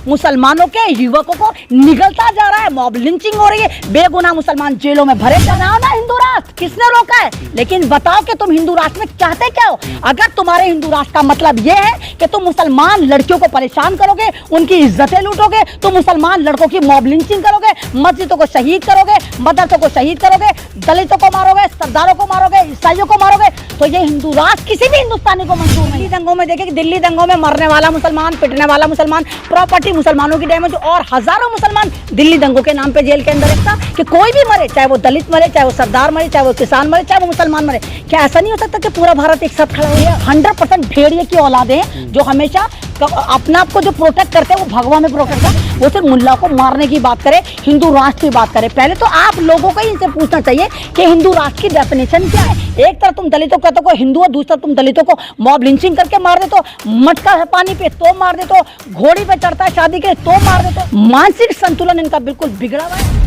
मुसलमानों के युवकों को निगलता जा रहा है, मॉब लिंचिंग हो रही है, बेगुनाह मुसलमान जेलों में भरे। बनाओ ना हिंदू राष्ट्र, किसने रोका है? लेकिन बताओ कि तुम हिंदू राष्ट्र में चाहते क्या हो? अगर तुम्हारे हिंदू राष्ट्र का मतलब यह है कि तुम मुसलमान लड़कियों को परेशान करोगे, उनकी इज्जतें लूटोगे, तो मुसलमान लड़कों की मॉब लिंचिंग करोगे, मस्जिदों को शहीद करोगे, मदरसों को शहीद करोगे, दलितों को मारोगे, सरदारों को मारोगे, ईसाइयों को मारोगे, तो ये हिंदू राष्ट्र किसी भी हिंदुस्तानी को मंजूर नहीं। दंगों में देखे कि दिल्ली दंगों में मरने वाला मुसलमान, पिटने वाला मुसलमान, प्रॉपर्टी मुसलमानों की डैमेज, और हजारों मुसलमान दिल्ली दंगों के नाम पे जेल के अंदर रहता। कि कोई भी मरे, चाहे वो दलित मरे, चाहे वो सरदार मरे, चाहे वो किसान मरे, चाहे वो मुसलमान मरे, क्या ऐसा नहीं हो सकता कि पूरा भारत एक साथ खड़ा हो गया? 100% भेड़िए की औलादे हैं जो हमेशा अपने आप को जो प्रोटेक्ट करते हैं वो भगवा में प्रोटेक्ट करते हैं। वो सिर्फ मुल्ला को मारने की बात करे, हिंदू राष्ट्र की बात करे। पहले तो आप लोगों को ही इनसे पूछना चाहिए कि हिंदू राष्ट्र की डेफिनेशन क्या है। एक तरफ तुम दलितों को कहते हो हिंदू हो, दूसरी तरफ तुम दलितों को मॉब लिंचिंग करके मार दे, तो मटका है पानी पे तो मार दे, तो घोड़ी पे चढ़ता है शादी के तो मार दे, तो मानसिक संतुलन इनका बिल्कुल बिगड़ा हुआ है।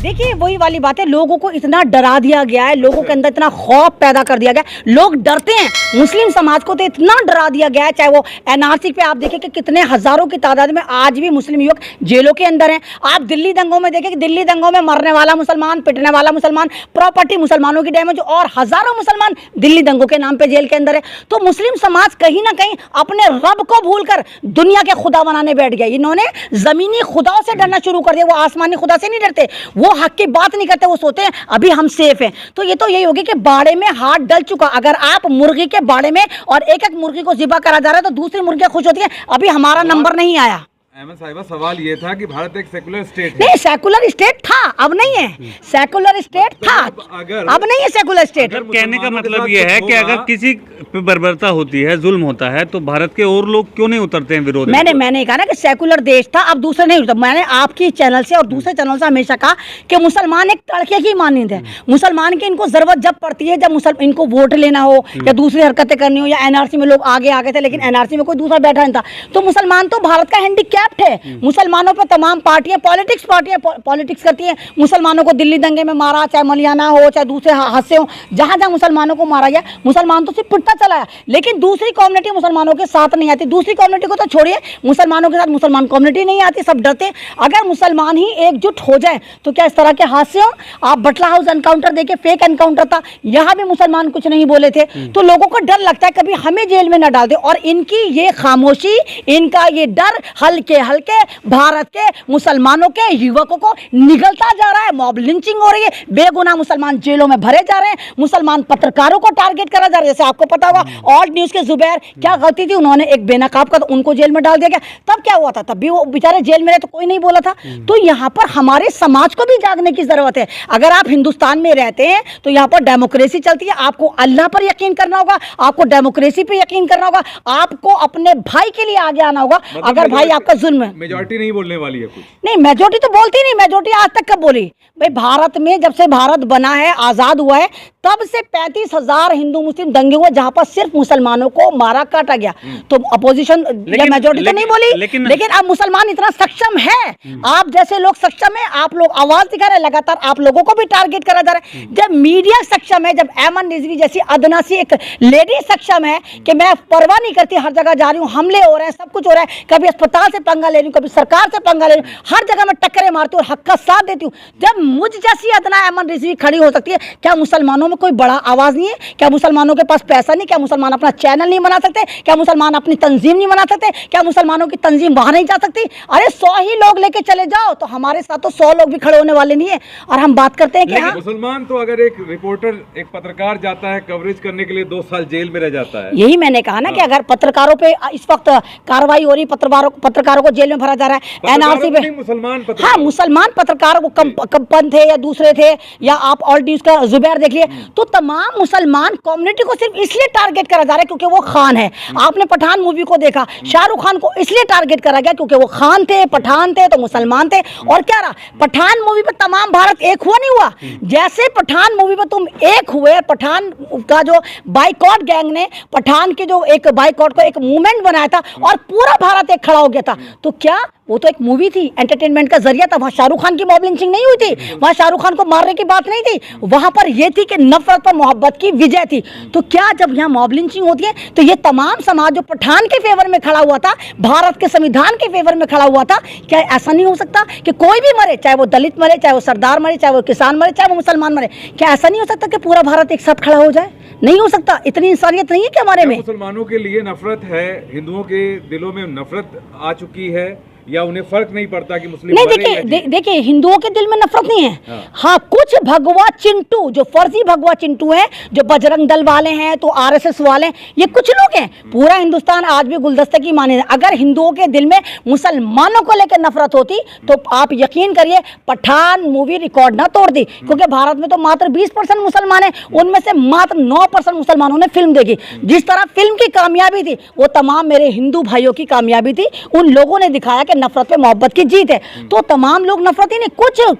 देखिए वही वाली बात है, लोगों को इतना डरा दिया गया है, लोगों के अंदर इतना खौफ पैदा कर दिया गया है, लोग डरते हैं। मुस्लिम समाज को तो इतना डरा दिया गया है, चाहे वो एनआरसी पे आप देखें कि कितने हजारों की तादाद में आज भी मुस्लिम युवक जेलों के अंदर हैं। आप दिल्ली दंगों में देखें कि दिल्ली दंगों में मरने वाला मुसलमान, पिटने वाला मुसलमान, प्रॉपर्टी मुसलमानों की डैमेज, और हजारों मुसलमान दिल्ली दंगों के नाम पे जेल के अंदर है। तो मुस्लिम समाज कहीं ना कहीं अपने रब को भूलकर दुनिया के खुदा बनाने बैठ गया। इन्होंने जमीनी खुदाओं से डरना शुरू कर दिया, वो आसमानी खुदा से नहीं डरते, वो हक की बात नहीं करते, वो सोते हैं अभी हम सेफ हैं। तो ये तो यही होगी कि बाड़े में हाथ डल चुका। अगर आप मुर्गी के बाड़े में और एक एक मुर्गी को ज़िबा करा जा रहा है तो दूसरी मुर्गियां खुश होती हैं अभी हमारा नंबर नहीं आया। अहमद साहिबा, सवाल ये था कि भारत एक सेकुलर स्टेट है। नहीं, सेकुलर स्टेट था, अब नहीं है। सेकुलर स्टेट था, अब नहीं है सेकुलर स्टेट। कहने का मतलब ये है कि अगर किसी पे बर्बरता होती है, जुल्म होता है, तो भारत के और लोग क्यों नहीं उतरते हैं विरोध? मैंने कहा ना कि सेकुलर देश था, अब दूसरे नहीं उतर। मैंने आपकी चैनल से और दूसरे चैनल से हमेशा कहा कि मुसलमान एक तड़के की मानंद है। मुसलमान की इनको जरूरत जब पड़ती है, जब इनको वोट लेना हो या दूसरी हरकतें करनी हो, या एनआरसी में लोग आगे आ गए थे लेकिन एनआरसी में कोई दूसरा बैठा नहीं था, तो मुसलमान तो भारत का हैंडीकैप्ड है। मुसलमानों पर तमाम पार्टियां पॉलिटिक्स करती हैं। मुसलमानों को दिल्ली दंगे में मारा, चाहे मलियाना हो, चाहे दूसरे हादसे हो, जहां जहां मुसलमानों को मारा गया, मुसलमान तो सिर्फ पिटता चला है, लेकिन दूसरी कम्युनिटी मुसलमानों के साथ नहीं आती। दूसरी कम्युनिटी को तो छोड़िए, मुसलमानों के साथ मुसलमान कम्युनिटी नहीं आती, सब डरते। अगर मुसलमान ही एकजुट हो जाए तो क्या इस तरह के हादसे हो? आप बटला हाउस एनकाउंटर देखे, फेक एनकाउंटर था, यहां भी मुसलमान कुछ नहीं बोले थे। तो लोगों को डर लगता है कभी हमें जेल में न डाल दे, और इनकी ये खामोशी, इनका ये डर हल्के हल्के भारत के मुसलमानों के युवकों को निगलता जा रहा है। मॉब लिंचिंग हो रही है, बेगुनाह मुसलमान जेलों में भरे जा रहे हैं, मुसलमान पत्रकारों को टारगेट करा जा रहा है। जैसे आपको पता होगा ऑल्ट न्यूज के जुबैर, क्या गलती थी, उन्होंने एक बेनकाब का, तो उनको जेल में डाल दिया गया। तब क्या हुआ था? तब भी वो बेचारे जेल में रहे तो कोई नहीं बोला था। तो यहाँ पर हमारे समाज को भी जागने की जरूरत है। अगर आप हिंदुस्तान में रहते हैं तो यहाँ पर डेमोक्रेसी चलती है, आपको अल्लाह पर यकीन करना होगा, आपको डेमोक्रेसी पे यकीन करना होगा, आपको अपने भाई के लिए आगे आना होगा। अगर भाई आपका जुल्म है, मेजॉरिटी नहीं बोलने वाली है कुछ नहीं, मेजॉरिटी तो बोलती नहीं। मेजॉरिटी आज तक कब बोली भाई? भारत में जब से भारत बना है, आजाद हुआ है, तब से 35,000 हिंदू मुस्लिम दंगे हुए जहां पर सिर्फ मुसलमानों को मारा काटा गया। तो अपोजिशन या मेजॉरिटी तो नहीं बोली, लेकिन अब मुसलमान इतना सक्षम है, आप जैसे लोग सक्षम है, आप लोग आवाज दिखा रहे, लगातार आप लोगों को भी टारगेट करा जा रहा है। जब मीडिया सक्षम है, जब ऐमन रिजवी जैसी अदना सी एक लेडी सक्षम है कि मैं परवाह नहीं करती, हर जगह जा रही हूँ, हमले हो रहे हैं, सब कुछ हो रहा है, कभी अस्पताल से पंगा ले रही हूँ, कभी सरकार से पंगा ले रही हूँ, हर जगह मैं टक्करें मारती हूँ और हक का साथ देती हूँ। जब मुझ जैसी अदना ऐमन रिजवी खड़ी हो सकती है, क्या मुसलमानों में कोई बड़ा आवाज नहीं है? क्या मुसलमानों के पास पैसा नहीं? क्या मुसलमान अपना चैनल नहीं बना सकते? क्या मुसलमान अपनी तंजीम नहीं बना सकते? क्या मुसलमानों की तंजीम वहां नहीं जा सकती? अरे 100 ही लोग लेके चले जाओ, तो हमारे साथ तो 100 लोग भी खड़े होने वाले नहीं है। और हम बात करते हैं कि हाँ, मुसलमान तो अगर एक रिपोर्टर, एक पत्रकार जाता है कवरेज करने के लिए 2 साल जेल में रह जाता है। यही मैंने कहा ना कि अगर पत्रकारों पे इस वक्त कार्रवाई हो रही, पत्रकारों को जेल में भरा जा रहा है, एनआरसी पे मुसलमान हाँ, मुसलमान पत्रकारों को कंपन थे या दूसरे थे, या आप ऑल्ट न्यूज का जुबैर देख लिए, तो तमाम मुसलमान कम्युनिटी को सिर्फ इसलिए टारगेट करा जा रहा है क्योंकि वो खान है। आपने पठान मूवी को देखा, शाहरुख खान को इसलिए टारगेट करा गया क्योंकि वो खान थे, पठान थे, तो मुसलमान थे। और क्या रहा, पठान मूवी पे तमाम भारत एक हुआ नहीं हुआ? जैसे पठान मूवी पे तुम एक हुए, पठान का जो बाइकॉट गैंग ने पठान के जो एक बाइकॉट को एक मूवमेंट बनाया था और पूरा भारत एक खड़ा हो गया था, तो क्या वो तो एक मूवी थी, एंटरटेनमेंट का जरिया था। वहाँ शाहरुख खान की मॉब लिंचिंग नहीं हुई थी, वहाँ शाहरुख खान को मारने की बात नहीं थी, वहाँ पर ये थी कि नफरत पर मोहब्बत की विजय थी। तो क्या जब यहाँ मॉब लिंचिंग होती है तो ये तमाम समाज जो पठान के फेवर में खड़ा हुआ था, भारत के संविधान के फेवर में खड़ा हुआ था, क्या ऐसा नहीं हो सकता कि कोई भी मरे, चाहे वो दलित मरे, चाहे वो सरदार मरे, चाहे वो किसान मरे, चाहे वो मुसलमान मरे, क्या ऐसा नहीं हो सकता कि पूरा भारत एक साथ खड़ा हो जाए? नहीं हो सकता, इतनी इंसानियत नहीं है क्या हमारे में? मुसलमानों के लिए नफरत है, हिंदुओं के दिलों में नफरत आ चुकी है, या उन्हें फर्क नहीं पड़ता कि मुस्लिम नहीं? मरे या देखिए देखिए, हिंदुओं के दिल में नफरत नहीं है। हाँ, कुछ भगवा चिंटू जो फर्जी भगवा चिंटू हैं, जो बजरंग दल वाले हैं, तो आरएसएस वाले हैं, ये कुछ लोग हैं। पूरा हिंदुस्तान आज भी गुलदस्ते की माने। अगर हिंदुओं के दिल में मुसलमानों को लेकर नफरत होती तो आप यकीन करिए पठान मूवी रिकॉर्ड ना तोड़ दी, क्योंकि भारत में तो मात्र 20% मुसलमान है, उनमें से मात्र 9% मुसलमानों ने फिल्म देखी। जिस तरह फिल्म की कामयाबी थी वो तमाम मेरे हिंदू भाइयों की कामयाबी थी। उन लोगों ने दिखाया कि नफरत पे मोहब्बत की जीत है। तो तमाम लोग नफरती नहीं,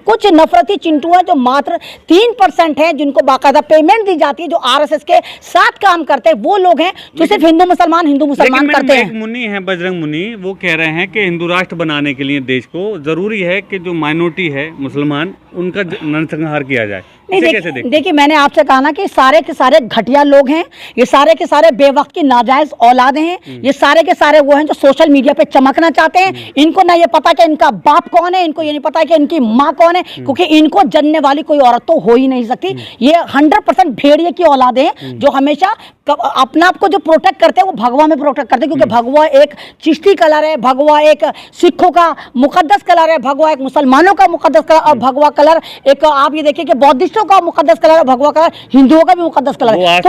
कुछ नफरती चिंटू हैं जो मात्र 3% हैं, जिनको बाकायदा पेमेंट दी जाती है, जो आरएसएस के साथ काम करते हैं। वो लोग हैं जो सिर्फ हिंदू मुसलमान करते हैं। एक मुन्नी है, बजरंग मुन्नी, वो कह रहे हैं कि हिंदू राष्ट्र बनाने के लिए देश को जरूरी है कि जो माइनॉरिटी है मुसलमान, उनका नरसंहार किया जाए। नहीं, देखिए मैंने आपसे कहा ना कि सारे के सारे घटिया लोग हैं, ये सारे के सारे बेवक्त की नाजायज औलादें हैं, ये सारे के सारे वो हैं जो सोशल मीडिया पे चमकना चाहते हैं। इनको ना ये पता कि इनका बाप कौन है, इनको ये नहीं पता कि इनकी माँ कौन है, क्योंकि इनको जनने वाली कोई औरत तो हो ही नहीं सकती। ये 100% भेड़िए की औलादें हैं जो हमेशा अपना आप को जो प्रोटेक्ट करते हैं वो भगवा में प्रोटेक्ट करते हैं, क्योंकि भगवा एक चिश्ती कलर है, भगवा एक सिखों का मुकद्दस कलर है, भगवा एक मुसलमानों का मुकद्दस कलर, और भगवा कलर एक आप ये देखिए कि बौद्धिस्टों का मुकद्दस कलर, भगवा कलर हिंदुओं का भी मुकद्दस कलर है।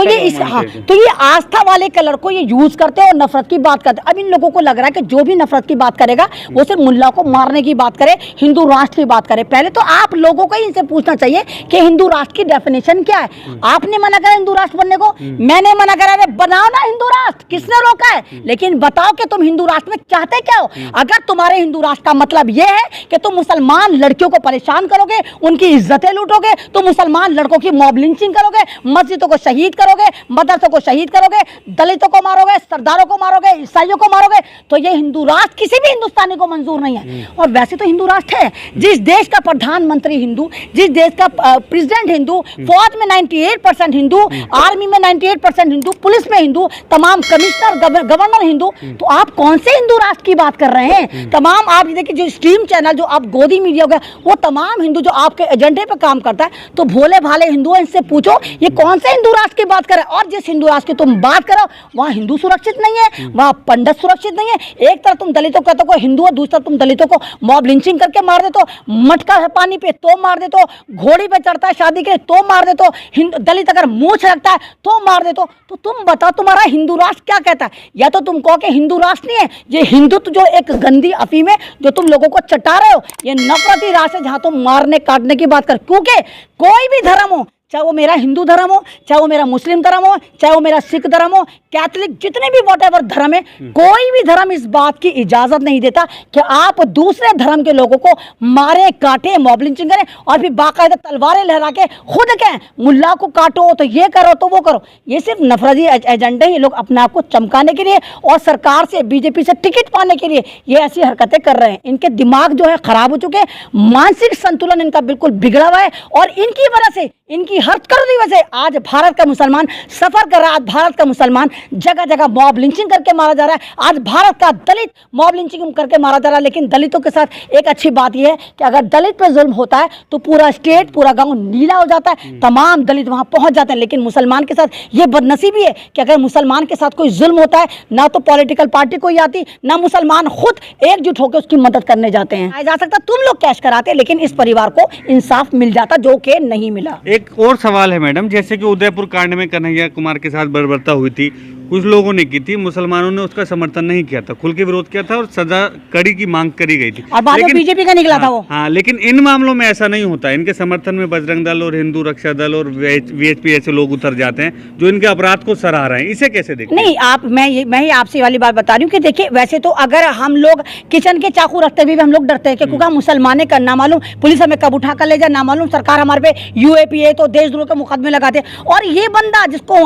तो ये आस्था वाले कलर को ये यूज करते हैं और नफरत की बात करते हैं। अब इन लोगों को लग रहा है कि जो भी नफरत की बात करेगा वो सिर्फ मुल्ला को मारने की बात करे, हिंदू राष्ट्र की बात करे। पहले तो आप लोगों को ही इनसे पूछना चाहिए कि हिंदू राष्ट्र की डेफिनेशन क्या है। आपने मना करा हिंदू राष्ट्र बनने को, मैंने मना करा है, बनाओ ना हिंदू राष्ट्र, किसने रोका है? लेकिन बताओ कि तुम हिंदू राष्ट्र में चाहते क्या हो। अगर तुम्हारे हिंदू राष्ट्र का मतलब यह है कि तुम मुसलमान लड़कियों को परेशान करोगे, उनकी इज्जतें लूटोगे, तो मुसलमान लड़कों की मॉब लिंचिंग करोगे, मस्जिदों को शहीद करोगे, मदरसों को शहीद करोगे, दलितों को मारोगे, सरदारों को मारोगे, ईसाइयों को मारोगे, तो ये हिंदू राष्ट्र किसी भी हिंदुस्तानी को मंजूर नहीं है। और वैसे तो हिंदू राष्ट्र है, जिस देश का प्रधानमंत्री हिंदू, जिस देश का प्रेसिडेंट हिंदू, फौज में 98% हिंदू, आर्मी में 98% हिंदू, पुलिस में हिंदू, तमाम कमिश्नर गवर्नर हिंदू, तो आप कौन से हिंदू राष्ट्र की बात कर रहे हैं? तमाम आप देखिए जो स्ट्रीम चैनल जो आप गोदी मीडिया हो गया, वो तमाम हिंदू जो आपके एजेंडे पे काम करता है, तो भोले भाले हिंदू इनसे पूछो ये कौन से हिंदू राष्ट्र की बात करे। और जिस हिंदू राष्ट्र की तुम बात करो वहाँ हिंदू सुरक्षित नहीं है, वहाँ पंडित सुरक्षित नहीं है। एक तरफ तुम दलितों कहते हो हिंदू है, दूसरा तुम दलितों को मॉब लिंचिंग करके मार देते हो, मटका है पानी पे तो मार देते हो, घोड़ी पे चढ़ता है शादी के लिए तो मार देते हो, दलित अगर मूंछ रखता है तो मार देते हो। तो तुम बताओ तुम्हारा हिंदू राष्ट्र क्या कहता है? या तो तुम कहो कि हिंदू राष्ट्र नहीं है, ये हिंदुत्व जो एक गंदी अफीम है जो तुम लोगों को चटा रहे हो, ये नफरती राष्ट्र है जहां तुम मारने काटने की बात कर। क्योंकि कोई भी धर्म हो, चाहे वो मेरा हिंदू धर्म हो, चाहे वो मेरा मुस्लिम धर्म हो, चाहे वो मेरा सिख धर्म हो, कैथोलिक, जितने भी वॉटेवर धर्म है, कोई भी धर्म इस बात की इजाजत नहीं देता कि आप दूसरे धर्म के लोगों को मारे, काटे, मॉब लिंचिंग करें और फिर बाकायदा तलवारें लहरा के खुद कहें मुल्ला को काटो, तो ये करो तो वो करो। ये सिर्फ नफरती एजेंडे, ये लोग अपने आप को चमकाने के लिए और सरकार से, बीजेपी से टिकट पाने के लिए ये ऐसी हरकतें कर रहे हैं। इनके दिमाग जो है खराब हो चुके हैं, मानसिक संतुलन इनका बिल्कुल बिगड़ा हुआ है, और इनकी वजह से, इनकी हरकतों की वजह से आज भारत का मुसलमान सफर कर रहा है। आज भारत का मुसलमान जगह जगह मॉब लिंचिंग करके मारा जा रहा है। आज भारत का दलित मॉब लिंचिंग करके मारा जा रहा है। लेकिन दलितों के साथ एक अच्छी बात यह है कि अगर दलित पे जुल्म होता है तो पूरा स्टेट, पूरा गांव नीला हो जाता है, तमाम दलित वहां पहुंच जाते हैं। लेकिन मुसलमान के साथ ये बदनसीबी है कि अगर मुसलमान के साथ कोई जुल्म होता है, ना तो पॉलिटिकल पार्टी कोई आती, ना मुसलमान खुद एकजुट होकर उसकी मदद करने जाते हैं। जा सकता तुम लोग कैश कराते, लेकिन इस परिवार को इंसाफ मिल जाता, जो कि नहीं मिला। एक और सवाल है मैडम, जैसे कि उदयपुर कांड में कन्हैया कुमार के साथ बर्बरता हुई थी, कुछ लोगों ने की थी, मुसलमानों ने उसका समर्थन नहीं किया था, खुल के विरोध किया था और सजा कड़ी की मांग करी गई थी, और बाद में बीजेपी का निकला था वो। हाँ, लेकिन इन मामलों में ऐसा नहीं होता। इनके समर्थन में बजरंग दल और हिंदू रक्षा दल और वीएचपी ऐसे लोग उतर जाते हैं जो इनके अपराध को सराह रहे हैं। इसे कैसे देखते हैं? नहीं, मैं ही आपसे वाली बात बता रही हूँ कि देखिए, वैसे तो अगर हम लोग किचन के चाकू रखते हुए भी हम लोग डरते हैं क्योंकि हम मुसलमान कर, ना मालूम पुलिस हमें कब उठा कर ले जाए, ना मालूम सरकार हमारे पे यूएपीए तो देशद्रोह के मुकदमे लगाते हैं। और ये बंदा जिसको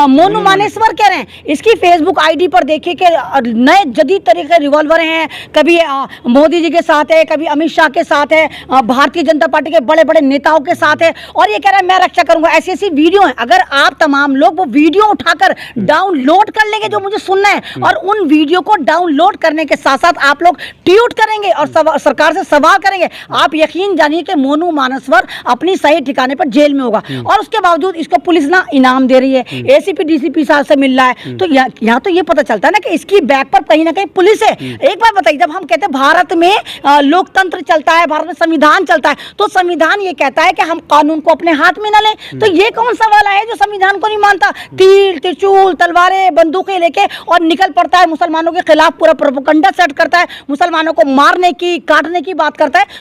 मोनू मानेश्वर कह रहे हैं, इसकी फेसबुक आईडी पर देखिए कि नए जदीद तरीके के रिवॉल्वर हैं, कभी मोदी जी के साथ है, कभी अमित शाह के साथ है, भारतीय जनता पार्टी के बड़े बड़े नेताओं के साथ है, और ये कह रहा है मैं रक्षा करूंगा। ऐसी ऐसी वीडियो है, अगर आप तमाम लोग वो वीडियो उठाकर डाउनलोड कर लेंगे जो मुझे सुनना है, और उन वीडियो को डाउनलोड करने के साथ साथ आप लोग ट्वीट करेंगे और सरकार से सवाल करेंगे, आप यकीन जानिए कि मोनू मानसवर अपनी सही ठिकाने पर जेल में होगा। और उसके बावजूद इसको पुलिस ना इनाम दे रही है, एसीपी डीसीपी साहब से मिल रहा है। तो यहाँ तो ये पता चलता है ना कि इसकी बैक पर कहीं ना कहीं पुलिस है। एक बात बताइए, जब हम कहते हैं भारत में लोकतंत्र चलता है, भारत में संविधान चलता है, तो संविधान ये कहता है कि हम कानून को अपने हाथ में न लें। तो ये कौन सा वाला है जो संविधान को नहीं मानता, तीर त्रिशूल तलवारें बंदूकें लेके और निकल पड़ता है, मुसलमानों के खिलाफ पूरा प्रोपेगेंडा सेट करता है, मुसलमानों को मारने की काटने की बात करता है।